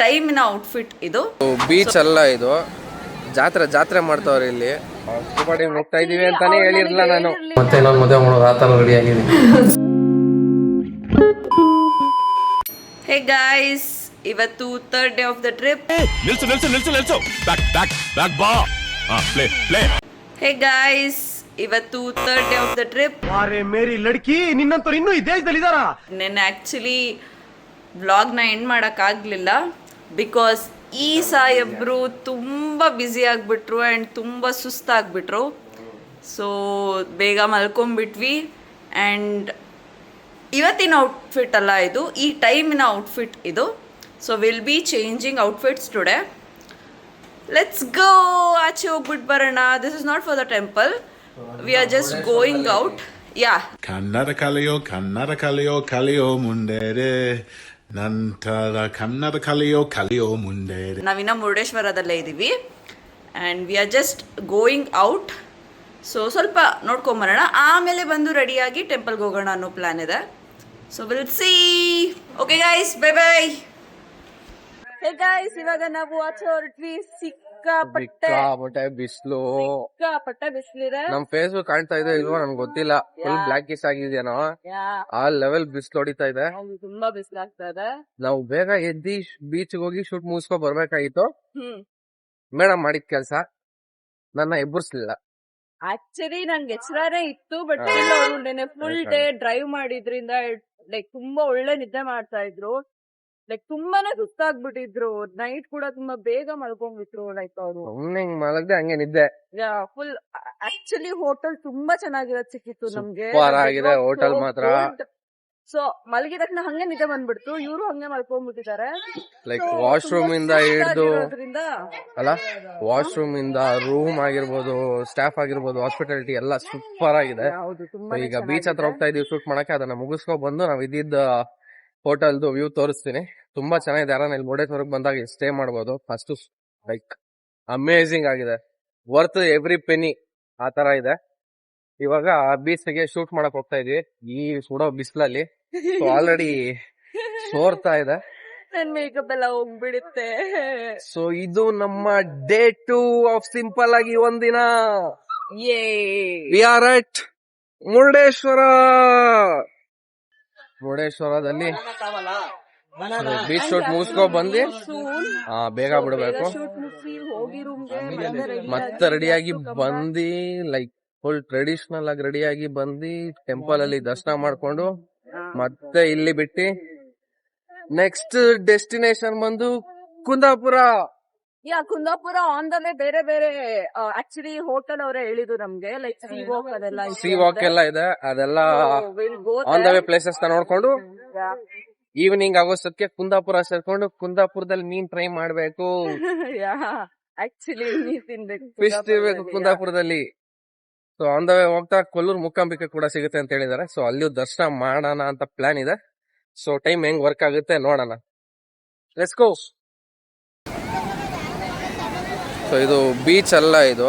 ಟೈಮಿನ outfit ಇದು. Beach ಅಲ್ಲ ಇದು, ಜಾತ್ರೆ ಮಾಡ್ತಾವ್ರೆ ಇಲ್ಲಿ. ಸ್ಕೂಬಾ ಡೈವಿಂಗ್ ಹೋಗ್ತಾ ಇದೀವಿ ಅಂತಾನೆ ಹೇಳಿರ್ಲಿಲ್ಲ ನಾನು. ಮತ್ತೆ ಇನ್ನೊಂದು ಮದುವೆ ಮಾಡೋದು ಆ ಥರ ರೆಡಿ ಆಗಿದ್ದೀನಿ. ಹೇ ಗಾಯ್ಸ್, ಇವತ್ತು third day of the trip. Hey guys, ಇವತ್ತು third day of the trip. ಅರೆ ಮೇರಿ ಲಡ್ಕಿ, ನಿನ್ನಂತವ್ರು ಇನ್ನೂ ಈ ದೇಶದಲ್ಲಿ ಇದಾರಾ? ನೆನ್ನೆ ಆ್ಯಕ್ಚುಲಿ ವ್ಲಾಗ್ನ ಎಂಡ್ ಮಾಡೋಕ್ಕಾಗಲಿಲ್ಲ ಬಿಕಾಸ್ ಈ ಸಾಯಬ್ರು ತುಂಬ ಬ್ಯುಸಿ ಆಗಿಬಿಟ್ರು ಆ್ಯಂಡ್ ತುಂಬ ಸುಸ್ತಾಗ್ಬಿಟ್ರು. ಸೊ ಬೇಗ ಮಲ್ಕೊಂಬಿಟ್ವಿ. ಆ್ಯಂಡ್ ಇವತ್ತಿನ ಔಟ್ಫಿಟ್ ಅಲ್ಲ ಇದು, ಈ ಟೈಮಿನ ಔಟ್ಫಿಟ್ ಇದು. So will be changing outfits today. Let's go, ಆಚೆ ಹೋಗ್ಬಿಟ್ಟು ಬರೋಣ. This is not for the temple, we are just going out. Yeah, Kannada ಕಲಿಯೋ ಕಲಿಯೋ ಮುಂಡೆರೆ, ನಂತರ ಕನ್ನಡ ಕಲಿಯೋ ಮುಂಡೆರೆ. ನಾವಿನ್ನ ಮುರುಡೇಶ್ವರದಲ್ಲೇ ಇದ್ದೀವಿ and we are just going out. So ಸ್ವಲ್ಪ ನೋಡ್ಕೊಂಬರೋಣ, ಆಮೇಲೆ ಬಂದು ರೆಡಿಯಾಗಿ ಟೆಂಪಲ್ಗೆ ಹೋಗೋಣ ಅನ್ನೋ ಪ್ಲ್ಯಾನ್ ಇದೆ. So will see. Okay guys, bye bye. Hey guys, ಇವಾಗ ನಾವು ಆಚೆ ಹೊರಟ್ವಿ. ಸಿಕ್ಕಾಪಟ್ಟೆ ಬಿಸಿಲು, ಬಿಸಿಲಿದೆ. ನಮ್ ಫೇಸ್ ಕಾಣ್ತಾ ಇದೆ ಇಲ್ವೋ ನನ್ಗೆ ಗೊತ್ತಿಲ್ಲ. ಫುಲ್ ಬ್ಲಾಕಿಶ್ ಆಗಿದೆಯೇನೋ, ಆ ಲೆವೆಲ್ ಬಿಸಿಲು ಹೊಡಿತಾ ಇದೆ. ತುಂಬಾ ಬಿಸಿಲಾಗ್ತಾ ಇದೆ. ನಾವು ಬೇಗ ಎದ್ದಿ ಬೀಚ್ ಹೋಗಿ ಶೂಟ್ ಮುಗಿಸ್ಕೊ ಬರ್ಬೇಕಾಗಿತ್ತು. ಮೇಡಮ್ ಮಾಡಿದ ಕೆಲ್ಸ ನನ್ನ ಎಬ್ಬರಿಸ್ಲಿಲ್ಲ. ಆಕ್ಚುಲಿ ನಂಗೆ ಎಚ್ಚರನೇ ಇತ್ತು, ಬಟ್ ಫುಲ್ ಡೇ ಡ್ರೈವ್ ಮಾಡಿದ್ರಿಂದ ಲೈಕ್ ತುಂಬಾ ಒಳ್ಳೆ ನಿದ್ದೆ ಮಾಡ್ತಾ ಇದ್ರು. ಲೈಕ್ ತುಂಬಾನೇ ಸುಸ್ತಾಗ್ಬಿಟ್ಟಿದ್ರು. ನೈಟ್ ಕೂಡ ತುಂಬಾ ಬೇಗ ಮಲ್ಕೊಂಡ್ಬಿಟ್ರು. ಲೈಕ್ ಅವರು ಸುಮ್ನೆ ಮಲಗದೆ ಹಂಗೆ ನಿದ್ದೆ. ಫುಲ್ ಆಕ್ಚುಲಿ ಹೋಟೆಲ್ ತುಂಬಾ ಚೆನ್ನಾಗಿರೋದು ಸಿಕ್ಕಿತ್ತು ನಮ್ಗೆ. ಆಗಿದೆ ಹೋಟೆಲ್ ಮಾತ್ರ. ಸೊ ಮಲಗಿದ ತಕ್ಷಣ ಹಂಗೆ ನಿದ್ದೆ ಬಂದ್ಬಿಡ್ತು. ಇವರು ಹಂಗೆ ಮಲ್ಕೊಂಡ್ಬಿಟ್ಟಿದ್ದಾರೆ. ಲೈಕ್ ವಾಶ್ರೂಮ್ ಇಂದ ಹಿಡ್ದು ಅಲ್ಲ, ವಾಶ್ರೂಮ್ ಇಂದ ರೂಮ್ ಆಗಿರ್ಬೋದು, ಸ್ಟಾಫ್ ಆಗಿರ್ಬೋದು, ಹಾಸ್ಪಿಟಾಲಿಟಿ ಎಲ್ಲ ಸೂಪರ್ ಆಗಿದೆ. ಈಗ ಬೀಚ್ ಹತ್ರ ಹೋಗ್ತಾ ಇದೀವಿ ಶೂಟ್ ಮಾಡಕ್ಕೆ. ಅದನ್ನ ಮುಗಿಸ್ಕೊ ಬಂದು ನಾವ್ ಇದ್ದಿದ್ದ ಹೋಟೆಲ್ದು ವ್ಯೂ ತೋರಿಸ್ತೀನಿ. ತುಂಬಾ ಚೆನ್ನಾಗಿದೆ. ಯಾರನ್ನ ಇಲ್ಲಿ ಮುರುಡೇಶ್ವರಕ್ಕೆ ಬಂದಾಗ ಸ್ಟೇ ಮಾಡ್ಬೋದು. ಫಸ್ಟ್ ಲೈಕ್ ಅಮೇಝಿಂಗ್ ಆಗಿದೆ, ವರ್ತ್ ಎವ್ರಿ ಪೆನಿ ಆ ತರ ಇದೆ. ಇವಾಗ ಬೀಚ್ಗೆ ಶೂಟ್ ಮಾಡಕ್ ಹೋಗ್ತಾ ಇದೀವಿ ಈ ಸುಡೋ ಬಿಸಿಲಲ್ಲಿ. ಆಲ್ರೆಡಿ ಸೋರ್ತಾ ಇದೆ, ನನ್ ಮೇಕಪ್ ಎಲ್ಲ ಹೋಗ್ಬಿಡುತ್ತೆ. ಸೊ ಇದು ನಮ್ಮ ಡೇ 2 ಆಫ್ ಸಿಂಪಲ್ ಆಗಿ ಒಂದಿನ. ವಿ ಆರ್ ಅಟ್ ಮುರುಡೇಶ್ವರದಲ್ಲಿ ಬೀಚ್ ಶೂಟ್ ಮುಗಿಸ್ಕೊ ಬಂದು ಬೇಗ ಬಿಡ್ಬೇಕು. ಮತ್ತೆ ರೆಡಿಯಾಗಿ ಬಂದು ಲೈಕ್ ಫುಲ್ ಟ್ರೆಡಿಷನಲ್ ಆಗಿ ರೆಡಿಯಾಗಿ ಬಂದು ಟೆಂಪಲ್ ಅಲ್ಲಿ ದರ್ಶನ ಮಾಡ್ಕೊಂಡು ಮತ್ತೆ ಇಲ್ಲಿ ಬಿಟ್ಟು ನೆಕ್ಸ್ಟ್ ಡೆಸ್ಟಿನೇಷನ್ ಬಂದು Kundapura. Kundapura on the way ಬೇರೆ ಬೇರೆ ಆಕ್ಚುಲಿ ಹೋಟೆಲ್ ಅವರೇ ಹೇಳಿದ್ರು ನಮ್ಗೆ. ಲೈಕ್ ಸಿ ವಾಕ್ ಎಲ್ಲ ಇದೆ, ಅದೆಲ್ಲ ಆನ್ ದ ವೇ ಪ್ಲೇಸಸ್ ನೋಡ್ಕೊಂಡು ಈವ್ನಿಂಗ್ ಆಗೋಷ್ಟಕ್ಕೆ ಕುಂದಾಪುರ ಸೇರ್ಕೊಂಡು ಕುಂದಾಪುರದಲ್ಲಿ ಮೀನ್ ಟ್ರೈ ಮಾಡ್ಬೇಕು. ಆಕ್ಚುಲಿ ಫಿಶ್ ತಿನ್ಬೇಕು ಕುಂದಾಪುರದಲ್ಲಿ. ಸೊ ಆನ್ ದ ವೇ ಹೋಗ್ತಾ ಕೊಲ್ಲೂರು ಮೂಕಾಂಬಿಕೆ ಕೂಡ ಸಿಗುತ್ತೆ ಅಂತ ಹೇಳಿದಾರೆ. ಸೊ ಅಲ್ಲಿಯೂ ದರ್ಶನ ಮಾಡೋಣ ಅಂತ ಪ್ಲಾನ್ ಇದೆ. ಸೊ ಟೈಮ್ ಹೆಂಗ್ ವರ್ಕ್ ಆಗುತ್ತೆ ನೋಡೋಣ. Let's go. ಸೊ ಇದು ಬೀಚ್ ಅಲ್ಲ, ಇದು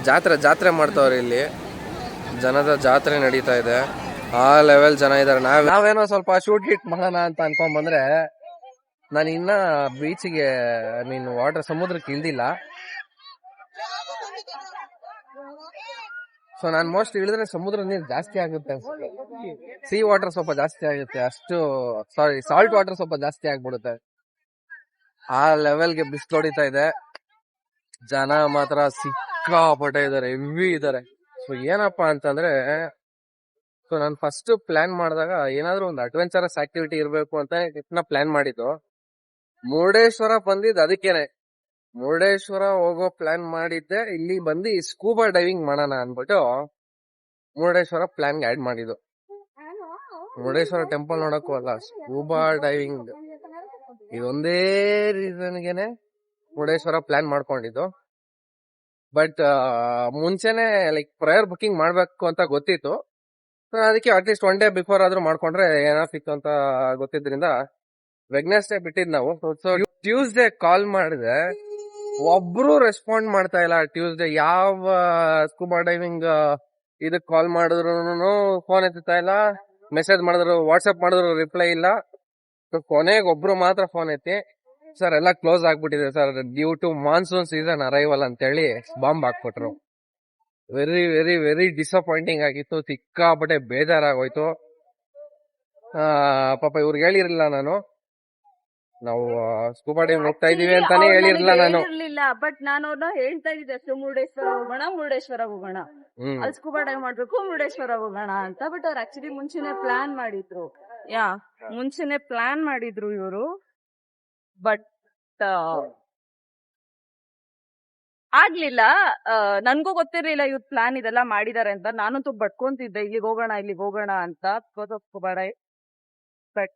ಜಾತ್ರೆ ಮಾಡ್ತಾವ್ರೆ ಇಲ್ಲಿ. ಜನದ ಜಾತ್ರೆ ನಡೀತಾ ಇದೆ, ಆ ಲೆವೆಲ್ ಜನ ಇದಾರೆ. ನಾವೇನೋ ಸ್ವಲ್ಪ ಶೂಟ್ ಗಿಟ್ ಮಾಡೋಣ ಅಂತ ಅನ್ಕೊಂಡ್ ಬಂದ್ರೆ ನಾನು ಇನ್ನ ಬೀಚ್ಗೆ ವಾಟರ್ ಸಮುದ್ರಕ್ಕೆ ಇಳ್ದಿಲ್ಲ. ಸೊ ನಾನು ಮೋಸ್ಟ್ ಇಳಿದ್ರೆ ಸಮುದ್ರ ನೀರು ಜಾಸ್ತಿ ಆಗುತ್ತೆ ಅನ್ಸುತ್ತೆ. ಸಿ ವಾಟರ್ ಸ್ವಲ್ಪ ಜಾಸ್ತಿ ಆಗುತ್ತೆ, ಅಷ್ಟು ಸಾಲ್ಟ್ ವಾಟರ್ ಸ್ವಲ್ಪ ಜಾಸ್ತಿ ಆಗ್ಬಿಡುತ್ತೆ. ಆ ಲೆವೆಲ್ಗೆ ಬಿಸಿಲು ಹೊಡಿತಾ ಇದೆ. ಜನ ಮಾತ್ರ ಸಿಕ್ಕಾಪಟ್ಟೆ ಇದಾರೆ, ಹೆವಿ ಇದಾರೆ. ಸೊ ಏನಪ್ಪಾ ಅಂತಂದ್ರೆ, ಸೊ ನಾನು ಫಸ್ಟ್ ಪ್ಲಾನ್ ಮಾಡಿದಾಗ ಏನಾದ್ರು ಒಂದು ಅಡ್ವೆಂಚರಸ್ ಆಕ್ಟಿವಿಟಿ ಇರ್ಬೇಕು ಅಂತ ಪ್ಲಾನ್ ಮಾಡಿದ್ದು. ಮುರುಡೇಶ್ವರ ಬಂದಿದ್ದು ಅದಕ್ಕೇನೆ. ಮುರುಡೇಶ್ವರ ಹೋಗೋ ಪ್ಲಾನ್ ಮಾಡಿದ್ದೆ, ಇಲ್ಲಿ ಬಂದು ಸ್ಕೂಬಾ ಡೈವಿಂಗ್ ಮಾಡೋಣ ಅನ್ಬಿಟ್ಟು ಮುರುಡೇಶ್ವರ ಪ್ಲಾನ್ಗೆ ಆಡ್ ಮಾಡಿದ್ದು. ಮುರುಡೇಶ್ವರ ಟೆಂಪಲ್ ನೋಡಕ್ಕೂ ಅಲ್ಲ, ಸ್ಕೂಬಾ ಡೈವಿಂಗ್ ಇದೊಂದೇ ರೀಸನ್ಗೆನೆ ಮುರುಡೇಶ್ವರ ಪ್ಲಾನ್ ಮಾಡ್ಕೊಂಡಿದ್ದು. ಬಟ್ ಮುಂಚೆನೆ ಲೈಕ್ ಪ್ರಯರ್ ಬುಕಿಂಗ್ ಮಾಡ್ಬೇಕು ಅಂತ ಗೊತ್ತಿತ್ತು. ಅದಕ್ಕೆ ಅಟ್ಲೀಸ್ಟ್ 1 ಡೇ ಬಿಫೋರ್ ಆದ್ರೂ ಮಾಡ್ಕೊಂಡ್ರೆ ಏನಾಗ್ತಿತ್ತು ಅಂತ ಗೊತ್ತಿದ್ರಿಂದ ವೆಡ್ನೆಸ್ಡೇ ಬಿಟ್ಟಿದ್ ನಾವು. ಸೊ ಟ್ಯೂಸ್ಡೇ ಕಾಲ್ ಮಾಡಿದೆ, ಒಬ್ರು ರೆಸ್ಪಾಂಡ್ ಮಾಡ್ತಾ ಇಲ್ಲ. ಟ್ಯೂಸ್ಡೇ ಯಾವ ಸ್ಕೂಬಾ ಡೈವಿಂಗ್ ಇದಕ್ ಕಾಲ್ ಮಾಡಿದ್ರು ಫೋನ್ ಎತ್ತಾ ಇಲ್ಲ, ಮೆಸೇಜ್ ಮಾಡಿದ್ರು, ವಾಟ್ಸ್ಆಪ್ ಮಾಡಿದ್ರು ರಿಪ್ಲೈ ಇಲ್ಲ. ಕೊನೆಗೆ ಒಬ್ರು ಮಾತ್ರ ಫೋನ್ ಎತ್ತಿ ಸರ್ ಎಲ್ಲ ಕ್ಲೋಸ್ ಆಗ್ಬಿಟ್ಟಿದೆ sir due to monsoon season arrival ಅಂತೇಳಿ ಬಾಂಬ್ ಹಾಕ್ಬಿಟ್ರು. ವೆರಿ ವೆರಿ ವೆರಿ ಡಿಸಪಾಯಿಂಟಿಂಗ್ ಆಗಿತ್ತು, ಸಿಕ್ಕಾಪಟ್ಟೆ ಬೇಜಾರಾಗೋಯ್ತು. ಪಾಪ ಇವ್ರಿಗೆ ಹೇಳಿರ್ಲಿಲ್ಲ ನಾನು, ನಾವು ಸ್ಕೂಬಾ ಡೈವಿಂಗ್ ಹೋಗ್ತಾ ಇದೀವಿ ಅಂತಾನೆ ಹೇಳಿರ್ಲಿಲ್ಲ ನಾನು. ಬಟ್ ನಾನು ಅವ್ರನ್ನ ಹೇಳ್ತಾ ಇದ್ದೆ ಅಷ್ಟು, ಮುರುಡೇಶ್ವರ ಹೋಗೋಣ ಅಲ್ಲಿ ಸ್ಕೂಬಾ ಡೈವ್ ಮಾಡ್ಬೇಕು, ಮುರುಡೇಶ್ವರ ಹೋಗೋಣ ಅಂತ. ಬಟ್ ಅವ್ರು ಆಕ್ಚುಲಿ ಮುಂಚೆನೆ ಪ್ಲಾನ್ ಮಾಡಿದ್ರು ಇವರು. ಬಟ್ ಆಗ್ಲಿಲ್ಲ. ನನ್ಗೂ ಗೊತ್ತಿರ್ಲಿಲ್ಲ ಇವ್ರ ಪ್ಲಾನ್ ಇದೆಲ್ಲ ಮಾಡಿದಾರೆ ಅಂತ. ನಾನಂತೂ ಬಡ್ಕೊಂತಿದ್ದೆ ಇಲ್ಲಿಗೆ ಹೋಗೋಣ ಅಂತ, because of scuba dive. But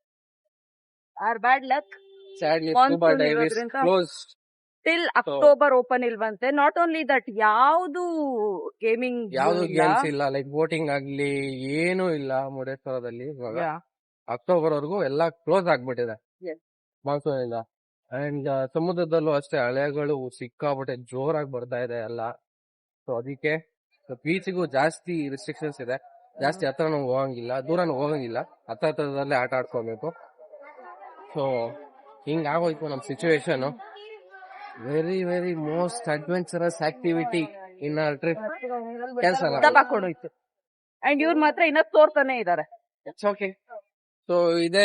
our bad luck, Sadly, scuba dive is closed. Till October open ಇಲ್ವಂತೆ. ನಾಟ್ ಓನ್ಲಿ ದಟ್, ಯಾವ್ದು ಗೇಮ್ಸ್ ಇಲ್ಲ, ಲೈಕ್ ಬೋಟಿಂಗ್ ಆಗ್ಲಿ ಏನೂ ಇಲ್ಲ ಮುರುಡೇಶ್ವರದಲ್ಲಿ ಇವಾಗ. ಅಕ್ಟೋಬರ್ ವರೆಗೂ ಎಲ್ಲ ಕ್ಲೋಸ್ ಆಗ್ಬಿಟ್ಟಿದೆ ಮಾನ್ಸೂನ್ ಇಂದ. ಅಂಡ್ ಸಮುದ್ರದಲ್ಲೂ ಅಷ್ಟೇ ಅಲೆಗಳು ಸಿಕ್ಕಾಬಿಟ್ಟೆ ಜೋರಾಗಿ ಬರ್ತಾ ಇದೆ ಎಲ್ಲ. ಸೊ ಅದಕ್ಕೆ ಬೀಚ್ಗೂ ಜಾಸ್ತಿ ರಿಸ್ಟ್ರಿಕ್ಷನ್ಸ್ ಇದೆ. ಜಾಸ್ತಿ ಹತ್ರನೂ ಹೋಗಂಗಿಲ್ಲ, ದೂರನೂ ಹೋಗಂಗಿಲ್ಲ, ಹತ್ರದಲ್ಲೇ ಆಟ ಆಡ್ಕೋಬೇಕು. ಸೊ ಹಿಂಗ್ ಆಗೋಯ್ತು ನಮ್ situation. Very very most adventurous activity in our trip cancel ಹಾಕೊಂಡೋಯ್ತು. ಅಂಡ್ ಇವ್ರು ಮಾತ್ರ ಇನ್ನ ತೋರ್ತಾನೆ ಇದಾರೆ. It's okay. ಸೊ ಇದೇ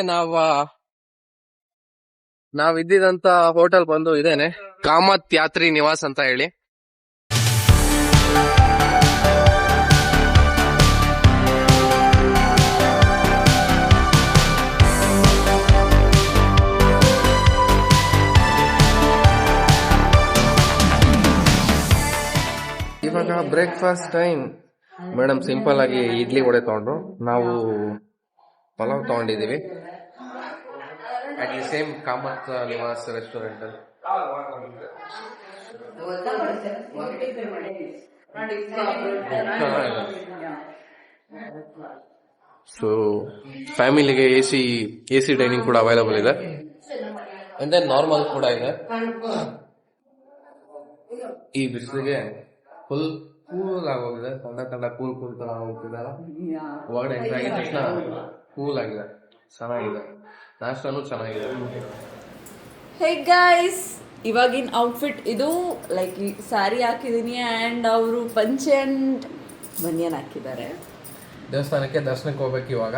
ನಾವ್ ಇದ್ದಿದಂತ ಹೋಟೆಲ್ ಬಂದು ಇದೇನೆ, ಕಾಮತ್ ಯಾತ್ರಿ ನಿವಾಸ್ ಅಂತ ಹೇಳಿ. ಇವಾಗ ಬ್ರೇಕ್ಫಾಸ್ಟ್ ಟೈಮ್. ಮೇಡಮ್ ಸಿಂಪಲ್ ಆಗಿ ಇಡ್ಲಿ ವಡೆ ತಗೊಂಡ್ರು, ನಾವು ಪಲಾವ್ ತಗೊಂಡಿದೀವಿ at the same Kamath Nivas restaurant ಅಲ್ಲಿ. ಸೊ ಫ್ಯಾಮಿಲಿಗೆ ಎಸಿ ಡೈನಿಂಗ್ ಕೂಡ ಅವೈಲಬಲ್ ಇದೆ, ಅಂಡ್ ದೆನ್ ನಾರ್ಮಲ್ ಕೂಡ ಇದೆ. ಈ ಬಿಸಿಲಿಗೆ ಫುಲ್ ಕೂಲ್ ಆಗೋಗಿದೆ, ತಂಡ ಕೂಲ್ ತರ ಹೋಗ್ತಿದಾರ. ಒಳಗಡೆ ಎಂಟ್ರಿ ಆಗಿದ ತಕ್ಷಣ ಕೂಲ್ ಆಗಿದೆ, ಚೆನ್ನಾಗಿದೆ. ನಾಷ್ಟನೂ ಚೆನ್ನಾಗಿದೆ. ಹೇ ಗೈಸ್, ಇವಾಗಿನ ಔಟ್ಫಿಟ್ ಇದು. ಲೈಕ್ ಸ್ಯಾರಿ ಹಾಕಿದೀನಿ ಅಂಡ್ ಅವರು ಪಂಚೆ ಅಂಡ್ ಬನಿಯನ್ ಹಾಕಿದ್ದಾರೆ. ದೇವಸ್ಥಾನಕ್ಕೆ ದರ್ಶನಕ್ಕೆ ಹೋಗ್ಬೇಕು ಇವಾಗ.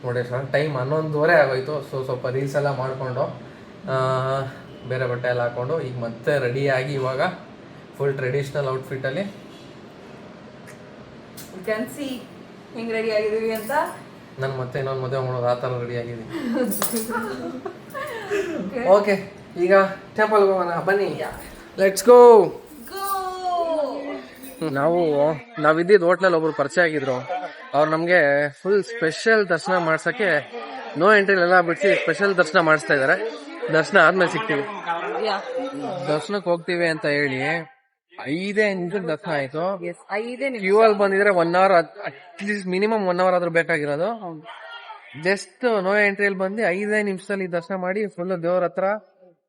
ಮುರುಡೇಶ್ವರ ಟೈಮ್ 11:30 ಆಗೋಯ್ತು. ಸೊ ಸ್ವಲ್ಪ ರೀಲ್ಸ್ ಎಲ್ಲ ಮಾಡ್ಕೊಂಡು ಬೇರೆ ಬಟ್ಟೆ ಎಲ್ಲ ಹಾಕೊಂಡು ಈಗ ಮತ್ತೆ ರೆಡಿ ಆಗಿ ಇವಾಗ ಫುಲ್ ಟ್ರೆಡಿಷನಲ್ ಔಟ್ಫಿಟ್ ಅಲ್ಲಿ ಸಿ ಹೆಂಗ್ ರೆಡಿ ಆಗಿದೀವಿ ಅಂತ. ನಾನು ಮತ್ತೆ ಇನ್ನೊಂದು ಮದುವೆ ಮಾಡೋದು ಆ ಥರ ರೆಡಿ ಆಗಿದ್ದೀನಿ. ಓಕೆ, ಈಗ ಟೆಂಪಲ್ಗೆ ಹೋಗೋಣ ಬನ್ನಿ, ಲೆಟ್ಸ್ ಗೋ. ನಾವಿದ್ದಿದ್ದು ಹೋಟ್ಲಲ್ಲಿ ಒಬ್ರು ಪರಿಚಯ ಆಗಿದ್ರು. ಅವ್ರು ನಮಗೆ ಫುಲ್ ಸ್ಪೆಷಲ್ ದರ್ಶನ ಮಾಡ್ಸಕ್ಕೆ ನೋ ಎಂಟ್ರಿ ಎಲ್ಲ ಬಿಡಿಸಿ ಸ್ಪೆಷಲ್ ದರ್ಶನ ಮಾಡಿಸ್ತಾ ಇದಾರೆ. ದರ್ಶನ ಆದ್ಮೇಲೆ ಸಿಗ್ತೀವಿ. ದರ್ಶನಕ್ಕೆ ಹೋಗ್ತೀವಿ ಅಂತ ಹೇಳಿ 5 ನಿಮಿಷಕ್ಕೆ ದರ್ಶನ ಆಯ್ತು. ಕ್ಯೂ ಅಲ್ಲಿ ಬಂದಿದ್ರೆ 1 ಅವರ್, ಅಟ್ಲೀಸ್ಟ್ ಮಿನಿಮಮ್ 1 ಅವರ್ ಆದ್ರೂ ಬೇಕಾಗಿರೋದು. ಜಸ್ಟ್ ನೋ ಎಂಟ್ರಿಯಲ್ಲಿ ಬಂದು 5 ನಿಮಿಷದಲ್ಲಿ ದರ್ಶನ ಮಾಡಿ ಫುಲ್ ದೇವ್ರ ಹತ್ರ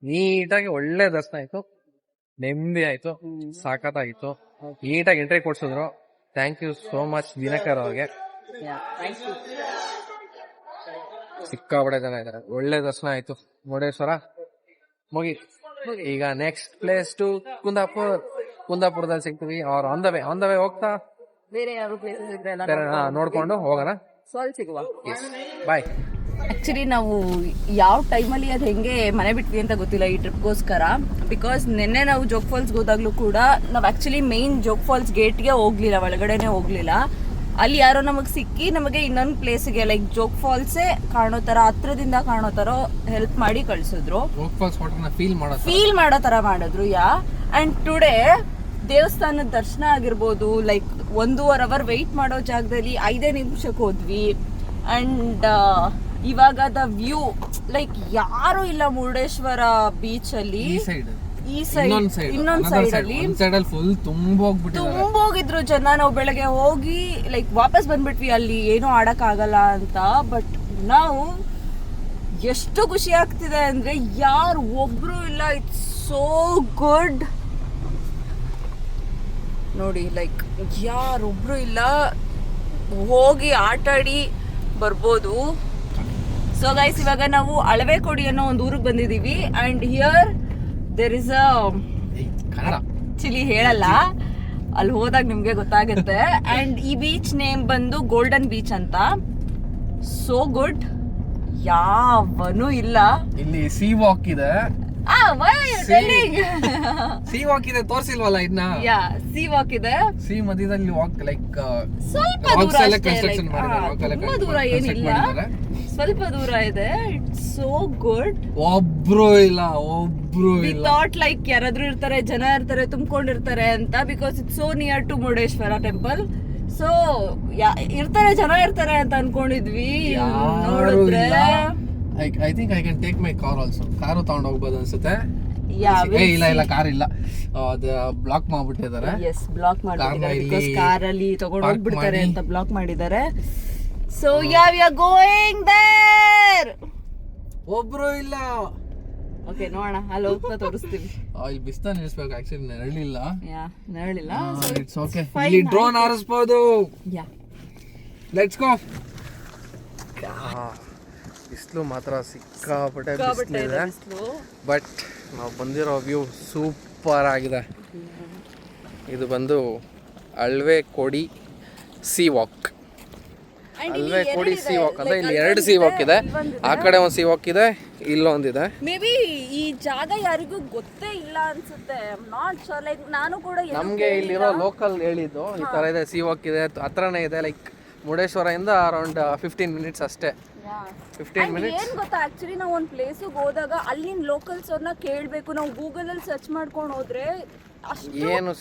ನೀಟಾಗಿ ಒಳ್ಳೆ ದರ್ಶನ ಆಯ್ತು, ನೆಮ್ಮದಿ ಆಯ್ತು, ಸಾಕತ್ತಾಗಿತ್ತು. ನೀಟಾಗಿ ಎಂಟ್ರಿ ಕೊಡ್ಸಿದ್ರು. Thank you so much Dinakar ಅವ್ರಿಗೆ. ಸಿಕ್ಕಾಪಟ್ಟೆ ಜನ ಇದ್ದಾರೆ. ಒಳ್ಳೆ ದರ್ಶನ ಆಯ್ತು. ಮುರುಡೇಶ್ವರ ಮುಗೀತು. ಈಗ ನೆಕ್ಸ್ಟ್ ಪ್ಲೇಸ್ ಟು ಕುಂದಾಪುರದಲ್ಲಿ ಸಿಗ್ತೀವಿ. ಅವ್ರು ಆನ್ ದ ವೇ ಹೋಗ್ತಾ ಬೇರೆ ಯಾರು ಪ್ಲೇಸಸ್ ಇದ್ರೆ ನೋಡ್ಕೊಂಡು ಹೋಗೋಣ. ಸಿಗುವ. ಬಾಯ್. ಆಕ್ಚುಲಿ ನಾವು ಯಾವ ಟೈಮಲ್ಲಿ ಅದು ಹೆಂಗೆ ಮನೆ ಬಿಟ್ವಿ ಅಂತ ಗೊತ್ತಿಲ್ಲ ಈ ಟ್ರಿಪ್ಗೋಸ್ಕರ. ಬಿಕಾಸ್ ನಿನ್ನೆ ನಾವು ಜೋಗ್ ಫಾಲ್ಸ್ಗೆ ಹೋದಾಗ್ಲೂ ಕೂಡ ನಾವು ಆಕ್ಚುಲಿ ಮೇನ್ ಜೋಗ್ ಫಾಲ್ಸ್ ಗೇಟ್ಗೆ ಹೋಗ್ಲಿಲ್ಲ, ಒಳಗಡೆನೆ ಹೋಗ್ಲಿಲ್ಲ. ಅಲ್ಲಿ ಯಾರೋ ನಮಗೆ ಸಿಕ್ಕಿ ನಮಗೆ ಇನ್ನೊಂದು ಪ್ಲೇಸ್ಗೆ ಲೈಕ್ ಜೋಗ್ ಫಾಲ್ಸೇ ಕಾಣೋ ತರ, ಹತ್ರದಿಂದ ಕಾಣೋ ತರ ಹೆಲ್ಪ್ ಮಾಡಿ ಕಳ್ಸಿದ್ರು. ಫೀಲ್ ಮಾಡೋ ತರ ಮಾಡಿದ್ರು. ಅಂಡ್ ಟುಡೇ ದೇವಸ್ಥಾನದ ದರ್ಶನ ಆಗಿರ್ಬೋದು, ಲೈಕ್ 1.5 ಅವರ್ ವೆಯ್ಟ್ ಮಾಡೋ ಜಾಗದಲ್ಲಿ 5 ನಿಮಿಷಕ್ಕೆ ಹೋದ್ವಿ. ಅಂಡ್ ಇವಾಗ ದ ವ್ಯೂ, ಲೈಕ್ ಯಾರು ಇಲ್ಲ ಮುರುಡೇಶ್ವರ ಬೀಚ್ ಅಲ್ಲಿ. ಈ ಸೈಡ್ ಇನ್ನೊಂದ್ ಸೈಡ್ ಅಲ್ಲಿ ಫುಲ್ ತುಂಬೋಗಿದ್ರು ಜನ. ನಾವು ಬೆಳಗ್ಗೆ ಹೋಗಿ ಲೈಕ್ ವಾಪಸ್ ಬಂದ್ಬಿಟ್ವಿ, ಅಲ್ಲಿ ಏನೂ ಆಡಕ್ ಆಗಲ್ಲ ಅಂತ. ಬಟ್ ನಾವು ಎಷ್ಟು ಖುಷಿ ಆಗ್ತಿದೆ ಅಂದ್ರೆ ಯಾರು ಒಬ್ರು ಇಲ್ಲ. ಇಟ್ಸ್ ಸೋ ಗುಡ್ ನೋಡಿ, ಲೈಕ್ ಯಾರೊಬ್ರು ಇಲ್ಲ, ಹೋಗಿ ಆಟಾಡಿ ಬರ್ಬೋದು. ಸೊ ಗೈಸ್ ಇವಾಗ ನಾವು ಅಳವೆ ಕೊಡಿ ಅನ್ನೋ ಒಂದು ಊರಿಗೆ ಬಂದಿದೀವಿ and here there is a actually ಹೇಳಲ್ಲ, ಅಲ್ಲಿ ಹೋದಾಗ ನಿಮ್ಗೆ ಗೊತ್ತಾಗುತ್ತೆ. ಅಂಡ್ ಈ ಬೀಚ್ ನೇಮ್ ಬಂದು ಗೋಲ್ಡನ್ ಬೀಚ್ ಅಂತ. ಸೋ ಗುಡ್, ಯಾವನು ಇಲ್ಲ ಇಲ್ಲಿ ಸಿ ವಾಕ್ ಇದೆ. ಸಿ ವಾಕ್ ಇದೆ, ತೋರ್ಸಿಲ್ವಲ್ಲ ಇದನ್ನ. ಸಿ ವಾಕ್ ಇದೆ. ಸಿ ಮಧ್ಯದಲ್ಲಿ ವಾಕ್ ಲೈಕ್ ಸ್ವಲ್ಪ ದೂರ ಅಷ್ಟೇ, ತುಂಬಾ ದೂರ ಏನಿಲ್ಲ, ಸ್ವಲ್ಪ ದೂರ ಇದೆ. It's so good. ಒಬ್ರು ಇಲ್ಲ. ವಿ ಥಾಟ್ ಲೈಕ್ ಯಾರಾದ್ರೂ ಇರ್ತಾರೆ, ಜನ ಇರ್ತಾರೆ, ತುಂಬಿಕೊಂಡಿರ್ತಾರೆ ಅಂತ, because it's so near to Murudeshwar temple. So ಇರ್ತಾರೆ, ಜನ ಇರ್ತಾರೆ ಅಂತ ಅನ್ಕೊಂಡಿದ್ವಿ. ನೋಡಿದ್ರೆ I think I can take my car also. Car ತಗೊಂಡು ಹೋಗ್ಬೋದು ಅನ್ಸುತ್ತೆ. ಇಲ್ಲ ಕಾರ್ ಇಲ್ಲ, ಅದು ಬ್ಲಾಕ್ ಮಾಡ್ಬಿಟ್ಟಿದ್ದಾರೆ. ಎಸ್, ಬ್ಲಾಕ್ ಮಾಡಿದ್ದಾರೆ ಬಿಕಾಸ್ ಕಾರಲ್ಲಿ ತಗೊಂಡು ಹೋಗ್ಬಿಡ್ತಾರೆ ಅಂತ ಬ್ಲಾಕ್ ಮಾಡಿದ್ದಾರೆ. So we are going there. ಒಬ್ರು ಇಲ್ಲ. ಓಕೆ, ನೋಡೋಣ, ಅಲ್ಲಿ ಹೋಗ್ತಾ ತೋರಿಸ್ತೀವಿ. ಇಲ್ಲಿ ಬಿಸ್ತಾ ನಿಲ್ಲಿಸ್ಬೇಕು. ಆಕ್ಚುಲಿ ನೆರಳಿಲ್ಲ. ನೆರಳಿಲ್ಲ. It's okay. ಇಲ್ಲಿ ಡ್ರೋನ್ ಹಾರಿಸ್ಬೋದು. Let's go. ಬಿಸಿಲು ಮಾತ್ರ ಸಿಕ್ಕಾಪಟ್ಟೆ ಬಿಸಿಲಿದೆ, ಬಟ್ ನಾವು ಬಂದಿರೋ ವ್ಯೂ ಸೂಪರ್ ಆಗಿದೆ. ಇದು ಬಂದು ಅಳ್ವೆ ಕೋಡಿ ಸಿ ವಾಕ್. ಅಲ್ವೇ ಕೋಡಿ ಸಿ ವಾಕ್ ಅಂದ್ರೆ ಇಲ್ಲಿ 2 ಸಿ ವಾಕ್ ಇದೆ. ಆ ಕಡೆ ಒಂದು ಸಿ ವಾಕ್ ಇದೆ, ಇಲ್ಲೊಂದಿದೆ. ಮೇ ಬಿ ಈ ಜಾಗ ಯಾರಿಗೂ ಗೊತ್ತೇ ಇಲ್ಲ ಅನ್ಸುತ್ತೆ. Not sure. ಲೈಕ್ ನಾನು ಕೂಡ ನಮ್ಗೆ ಇಲ್ಲಿರೋ ಲೋಕಲ್ ಹೇಳಿದ್ದು ಈ ತರ ಇದೆ, ಸಿ ವಾಕ್ ಇದೆ, ಹತ್ರನೇ ಇದೆ. ಲೈಕ್ ಮುರುಡೇಶ್ವರ ಇಂದ ಅರೌಂಡ್ 15 ಮಿನಿಟ್ಸ್ ಅಷ್ಟೇ. 15 ಮಿನಿಟ್ಸ್. ಏನ್ ಗೊತ್ತಾ, ಆಕ್ಚುಲಿ ನಾವು ಒಂದು ಪ್ಲೇಸಿಗೆ ಹೋದಾಗ ಅಲ್ಲಿನ ಲೋಕಲ್ಸ್ ಅವ್ರನ್ನ ಕೇಳಬೇಕು. ನಾವು ಗೂಗಲ್ ಅಲ್ಲಿ ಸರ್ಚ್ ಮಾಡ್ಕೊಂಡು ಹೋದ್ರೆ ಏನು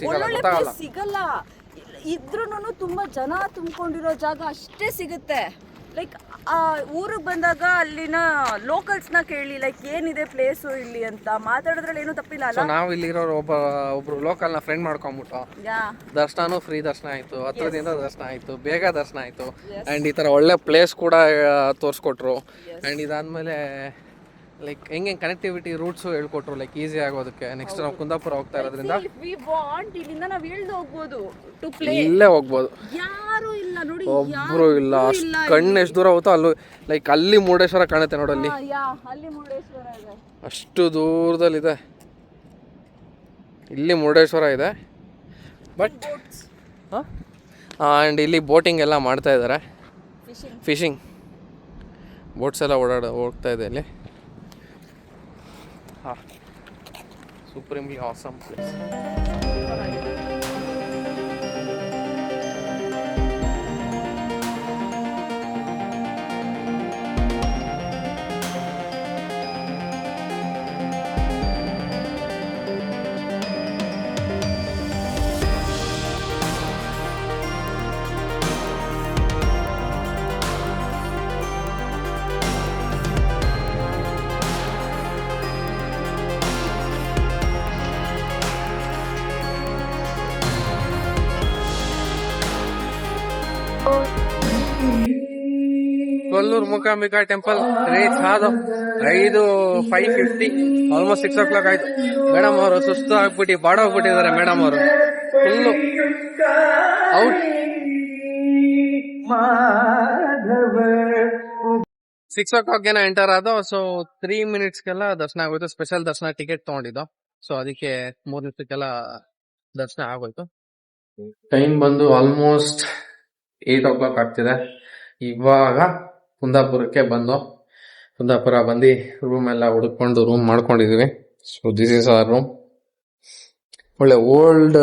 ಸಿಗಲ್ಲ. ಇದ್ರೂನು ತುಂಬಾ ಜನ ತುಂಬಿಕೊಂಡಿರೋ ಜಾಗ ಅಷ್ಟೇ ಸಿಗುತ್ತೆ. ಲೈಕ್ ಆ ಊರಿಗೆ ಬಂದಾಗ ಅಲ್ಲಿನ ಲೋಕಲ್ಸ್ನ ಕೇಳಿ, ಲೈಕ್ ಏನಿದೆ ಪ್ಲೇಸು ಇಲ್ಲಿ ಅಂತ ಮಾತಾಡಿದ್ರಲ್ಲಿ ಏನು ತಪ್ಪಿಲ್ಲ ಅಲ್ಲ. ನಾವು ಇಲ್ಲಿರೋ ಒಬ್ರು ಲೋಕಲ್ನ ಫ್ರೆಂಡ್ ಮಾಡ್ಕೊಂಡ್ಬಿಟ್ಟು ದರ್ಶನನೂ ಫ್ರೀ ದರ್ಶನ ಆಯ್ತು, ಹತ್ರದಿಂದ ದರ್ಶನ ಆಯ್ತು, ಬೇಗ ದರ್ಶನ ಆಯ್ತು. ಅಂಡ್ ಈ ತರ ಒಳ್ಳೆ ಪ್ಲೇಸ್ ಕೂಡ ತೋರಿಸ್ಕೊಟ್ರು. ಅಂಡ್ ಇದಾದ್ಮೇಲೆ ಲೈಕ್ ಹೆಂಗೆ ಕನೆಕ್ಟಿವಿಟಿ ರೂಟ್ಸ್ ಹೇಳ್ಕೊಟ್ರು, ಲೈಕ್ ಈಸಿ ಆಗೋದಕ್ಕೆ. ನೆಕ್ಸ್ಟ್ ನಾವು ಕುಂದಾಪುರ ಹೋಗ್ತಾ ಇರೋದ್ರಿಂದ ಇಲ್ಲಿಂದ ನಾವು ಇಳ್ದು ಹೋಗ್ಬೋದು, ಇಲ್ಲೇ ಹೋಗ್ಬೋದು. ಯಾರು ಇಲ್ಲ ನೋಡಿ, ಒಬ್ರು ಇಲ್ಲ. ಅಷ್ಟು ಕಣ್ಣು ಎಷ್ಟು ದೂರ ಹೋಗುತ್ತೋ ಅಲ್ಲೂ ಲೈಕ್ ಅಲ್ಲಿ ಮುರುಡೇಶ್ವರ ಕಾಣುತ್ತೆ ನೋಡಲ್ಲಿ. ಅಲ್ಲಿ ಮುರುಡೇಶ್ವರ ಇದೆ, ಅಷ್ಟು ದೂರದಲ್ಲಿದೆ. ಇಲ್ಲಿ ಮುರುಡೇಶ್ವರ ಇದೆ, ಬಟ್ ಆ್ಯಂಡ್ ಇಲ್ಲಿ ಬೋಟಿಂಗ್ ಎಲ್ಲ ಮಾಡ್ತಾ ಇದ್ದಾರೆ. ಫಿಶಿಂಗ್ ಬೋಟ್ಸ್ ಎಲ್ಲ ಹೋಗ್ತಾ ಇದೆ ಇಲ್ಲಿ. Supremely awesome place. Kollur Mookambika temple reach ಆದ 5:50, ಆಲ್ಮೋಸ್ಟ್ 6 o'clock ಆಯ್ತು. ಮೇಡಮ್ ಅವರು ಸುಸ್ತು ಆಗ್ಬಿಟ್ಟು ಬಾಡೋಗ್ಬಿಟ್ಟಿದ್ದಾರೆ. ಮೇಡಮ್ ಅವರು ಫುಲ್ಲು ಔಟ್. 6 o'clock ಏನೋ ಎಂಟರ್ ಆದೋ. ಸೊ 3 minutesಗೆಲ್ಲ ದರ್ಶನ ಆಗೋಯ್ತು. ಸ್ಪೆಷಲ್ ದರ್ಶನ ಟಿಕೆಟ್ ತಗೊಂಡಿದ್ದು, ಸೊ ಅದಕ್ಕೆ 3 ನಿಮಿಷಕ್ಕೆಲ್ಲ ದರ್ಶನ ಆಗೋಯ್ತು. ಟೈಮ್ ಬಂದು ಆಲ್ಮೋಸ್ಟ್ 8 o'clock ಆಗ್ತಿದೆ. ಇವಾಗ ಕುಂದಾಪುರಕ್ಕೆ ಕುಂದಾಪುರ ಬಂದು ರೂಮ್ ಎಲ್ಲ ಹುಡುಕೊಂಡು ರೂಮ್ ಮಾಡ್ಕೊಂಡಿದೀವಿ. So this is our room. ಒಳ್ಳೆ ಓಲ್ಡ್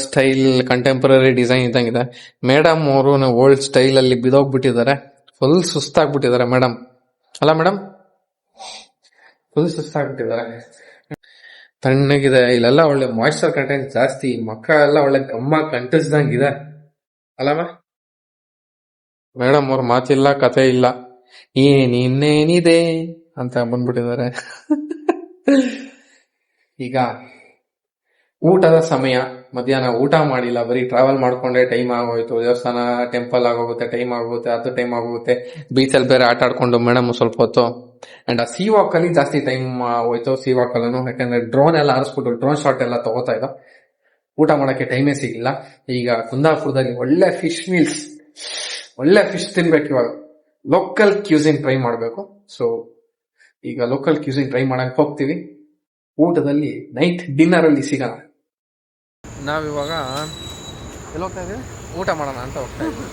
ಸ್ಟೈಲ್ ಕಂಟೆಂಪರರಿ ಡಿಸೈನ್ ಇದ್ದಂಗಿದೆ. ಮೇಡಮ್ ಅವರು ಓಲ್ಡ್ ಸ್ಟೈಲ್ ಅಲ್ಲಿ ಬಿದೋಗ್ಬಿಟ್ಟಿದ್ದಾರೆ. ಫುಲ್ ಸುಸ್ತಾಗ್ಬಿಟ್ಟಿದ್ದಾರೆ ಮೇಡಮ್. ಅಲ್ಲ ಮೇಡಮ್, ಫುಲ್ ಸುಸ್ತಾಗ್ಬಿಟ್ಟಿದ್ದಾರೆ. ತಣ್ಣಗಿದೆ. ಇಲ್ಲೆಲ್ಲ ಒಳ್ಳೆ ಮಾಯಿಶ್ಚರ್ ಕಂಟೆಂಟ್ ಜಾಸ್ತಿ. ಮಕ್ಕ ಎಲ್ಲ ಒಳ್ಳೆ ಗಮ್ಮ ಕಂಟಿಸ್ದಂಗಿದೆ ಅಲ್ಲಮ್ಮ. ಮೇಡಮ್ ಅವ್ರ ಮಾತಿಲ್ಲ, ಕತೆ ಇಲ್ಲ, ಇನ್ನೇನಿದೆ ಅಂತ ಬಂದ್ಬಿಟ್ಟಿದ್ದಾರೆ. ಈಗ ಊಟದ ಸಮಯ. ಮಧ್ಯಾಹ್ನ ಊಟ ಮಾಡಿಲ್ಲ, ಬರೀ ಟ್ರಾವೆಲ್ ಮಾಡ್ಕೊಂಡೆ ಟೈಮ್ ಆಗೋಯ್ತು. ದೇವಸ್ಥಾನ ಟೆಂಪಲ್ ಆಗೋಗುತ್ತೆ, ಟೈಮ್ ಆಗೋಗುತ್ತೆ, ಅದು ಟೈಮ್ ಆಗೋಗುತ್ತೆ. ಬೀಚಲ್ಲಿ ಬೇರೆ ಆಟ ಆಡ್ಕೊಂಡು ಮೇಡಮ್ ಸ್ವಲ್ಪ ಹೊತ್ತು. ಅಂಡ್ ಆ ಸಿ ವಾಕ್ ಅಲ್ಲಿ ಜಾಸ್ತಿ ಟೈಮ್ ಹೋಯ್ತು. ಸಿ ವಾಕ್ ಅಲ್ಲೂ ಯಾಕಂದ್ರೆ ಡ್ರೋನ್ ಎಲ್ಲ ಹಾರಿಸ್ಬಿಟ್ಟು ಡ್ರೋನ್ ಶಾಟ್ ಎಲ್ಲ ತಗೋತಾ ಇದ್ದೋ. ಊಟ ಮಾಡಕ್ಕೆ ಟೈಮೇ ಸಿಗಿಲ್ಲ. ಈಗ ಕುಂದಾಪುರದಲ್ಲಿ ಒಳ್ಳೆ ಫಿಶ್ ಮೀಲ್ಸ್, ಒಳ್ಳೆ ಫಿಶ್ ತಿನ್ಬೇಕು. ಇವಾಗ ಲೋಕಲ್ ಕ್ಯೂಸಿನ್ ಟ್ರೈ ಮಾಡ್ಬೇಕು. ಸೊ ಈಗ ಲೋಕಲ್ ಕ್ಯೂಸಿನ್ ಟ್ರೈ ಮಾಡಕ್ ಹೋಗ್ತೀವಿ. ಊಟದಲ್ಲಿ ನೈಟ್ ಡಿನ್ನರ್ ಅಲ್ಲಿ ಸಿಗೋಣ. ನಾವಿವಾಗ ಎಲ್ಲಿ ಹೋಗ್ತಾ ಇದೀವಿ? ಊಟ ಮಾಡೋಣ ಅಂತ ಹೋಗ್ತಾ ಇದ್ದೀವಿ.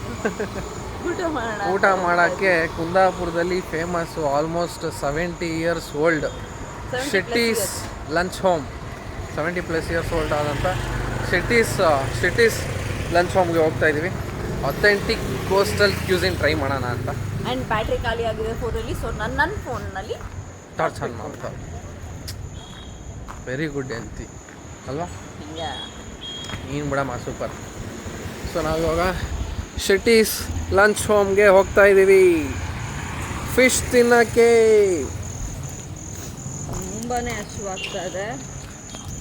ಊಟ ಮಾಡೋಕ್ಕೆ ಕುಂದಾಪುರದಲ್ಲಿ famous, almost 70 years old Shetty's lunch home. 70+ years old ಆದಂಥ ಶೆಟ್ಟೀಸ್ ಲಂಚ್ ಹೋಮ್ಗೆ ಹೋಗ್ತಾ ಇದ್ದೀವಿ. ಅಥೆಂಟಿಕ್ ಕೋಸ್ಟಲ್ ಕ್ಯೂಸಿನ್ ಟ್ರೈ ಮಾಡೋಣ ಅಂತ. ಆ್ಯಂಡ್ ಬ್ಯಾಟ್ರಿ ಖಾಲಿ ಆಗಿದೆ ಫೋನಲ್ಲಿ, ಸೊ ನನ್ನ ಫೋನ್ನಲ್ಲಿ ಟಾರ್ಚ್ ಆನ್ ಮಾಡ್ತಾರೆ. ವೆರಿ ಗುಡ್ ಹೆಲ್ತಿ ಅಲ್ವಾ? ನೀನು ಬಿಡಮ್ಮ ಸೂಪರ್. ಸೊ ನಾವಿವಾಗ ಶೆಟ್ಟೀಸ್ ಲಂಚ್ ಹೋಮ್ಗೆ ಹೋಗ್ತಾ ಇದ್ದೀವಿ ಫಿಶ್ ತಿನ್ನೋಕ್ಕೆ. ತುಂಬಾ ಹಸುವಾಗ್ತಾ ಇದೆ.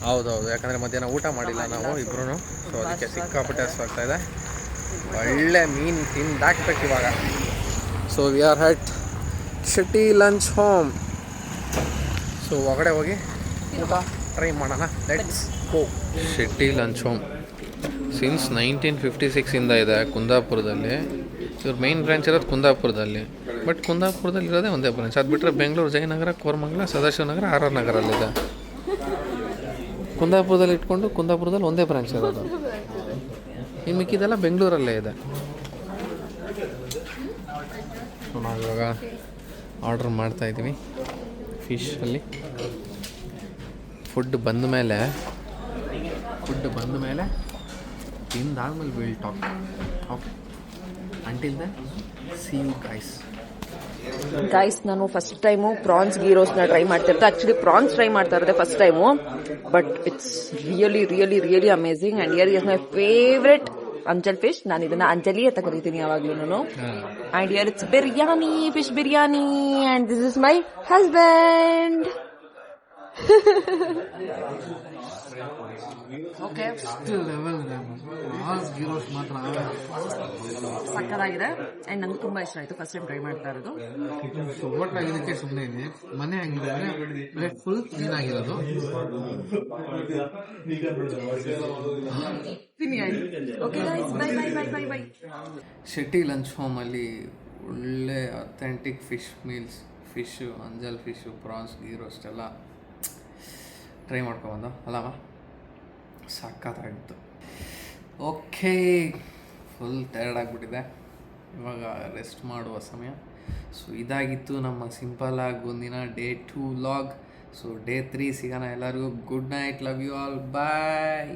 ಹೌದೌದು, ಯಾಕಂದರೆ ಮಧ್ಯಾಹ್ನ ಊಟ ಮಾಡಿಲ್ಲ ನಾವು ಇಬ್ರು. ಸೊ ಅದಕ್ಕೆ ಸಿಕ್ಕಾಪಟ್ಟೆ ಹಸುವಾಗ್ತಾ ಇದೆ. ಒಳ್ಳೆ ಮೀನು ತಿಂದಾಕ್ಬೇಕು ಇವಾಗ. So we are at Shetty Lunch Home. So ಹೊರಗಡೆ ಹೋಗಿ ಊಟ ಟ್ರೈ ಮಾಡೋಣ. Let's go. Shetty Lunch Home since 1956 ಇಂದ ಇದೆ ಕುಂದಾಪುರದಲ್ಲಿ. ಇವ್ರ ಮೇನ್ ಬ್ರಾಂಚ್ ಇರೋದು ಕುಂದಾಪುರದಲ್ಲಿ. ಬಟ್ ಕುಂದಾಪುರದಲ್ಲಿ ಇರೋದೇ ಒಂದೇ ಬ್ರಾಂಚ್. ಅದು ಬಿಟ್ಟರೆ ಬೆಂಗಳೂರು ಜಯನಗರ, ಕೋರಮಂಗಲ, ಸದಾಶಿವನಗರ, RR ನಗರಲ್ಲಿದೆ. ಕುಂದಾಪುರದಲ್ಲಿ ಇಟ್ಕೊಂಡು ಕುಂದಾಪುರದಲ್ಲಿ ಒಂದೇ ಬ್ರಾಂಚ್ ಇರೋದು. ಇನ್ನು ಮಿಕ್ಕಿದೆಲ್ಲ ಬೆಂಗಳೂರಲ್ಲೇ ಇದೆ. ನಾವಿವಾಗ ಆರ್ಡ್ರ್ ಮಾಡ್ತಾಯಿದ್ದೀವಿ ಫಿಶಲ್ಲಿ. ಫುಡ್ ಬಂದ ಮೇಲೆ ತಿಂದಾದ್ಮೇಲೆ will talk. Until then see you guys. ನಾನು ಫಸ್ಟ್ ಟೈಮು ಪ್ರಾನ್ಸ್ ಗೀರೋಸ್ನ ಟ್ರೈ ಮಾಡ್ತಿರ್ತೆ. ಆ್ಯಕ್ಚುಲಿ ಪ್ರಾನ್ಸ್ ಟ್ರೈ ಮಾಡ್ತಾ ಇರೋದೆ first time, but it's really really really amazing. And here is my favourite anjal fish. ನಾನು ಇದನ್ನ ಅಂಜಲಿ ಅಂತ ಕರಿತೀನಿ ಯಾವಾಗ್ಲೂ. And here it's biryani, fish biryani. And this is my husband. ಸಕ್ಕತ್ತಾಗಿದೆ. ಆ್ಯಂಡ್ ನಂಗೆ ತುಂಬ ಇಷ್ಟ ಆಯಿತು. ಫಸ್ಟ್ ಟೈಮ್ ಟ್ರೈ ಮಾಡ್ತಾ ಇರೋದು. ಹೋಟ್ಲಾಗಿದ್ದಕ್ಕೆ ಸುಮ್ಮನೆ ಇದೆ, ಮನೆ ಆಗಿದ್ರೆ ಪ್ಲೇಟ್ ಫುಲ್ ಕ್ಲೀನ್ ಆಗಿರೋದು. ಶೆಟ್ಟಿ ಲಂಚ್ ಹೋಮಲ್ಲಿ ಒಳ್ಳೆ authentic fish meals, fish, anjal fish, prawns, ghee roast ಎಲ್ಲ ಟ್ರೈ ಮಾಡ್ಕೊಬಂದು ಅಲ್ಲವ, ಸಕ್ಕತ್ತಾಗಿತ್ತು. ಓಕೆ, ಫುಲ್ ಟಯರ್ಡ್ ಆಗಿಬಿಟ್ಟಿದೆ, ಇವಾಗ ರೆಸ್ಟ್ ಮಾಡುವ ಸಮಯ. ಸೊ ಇದಾಗಿತ್ತು ನಮ್ಮ ಸಿಂಪಲಾಗಿ ಒಂದಿನ ಡೇ 2 ವ್ಲಾಗ್. ಸೊ ಡೇ 3 ಸಿಗೋಣ ಎಲ್ಲರಿಗೂ. Good night, love you all, bye.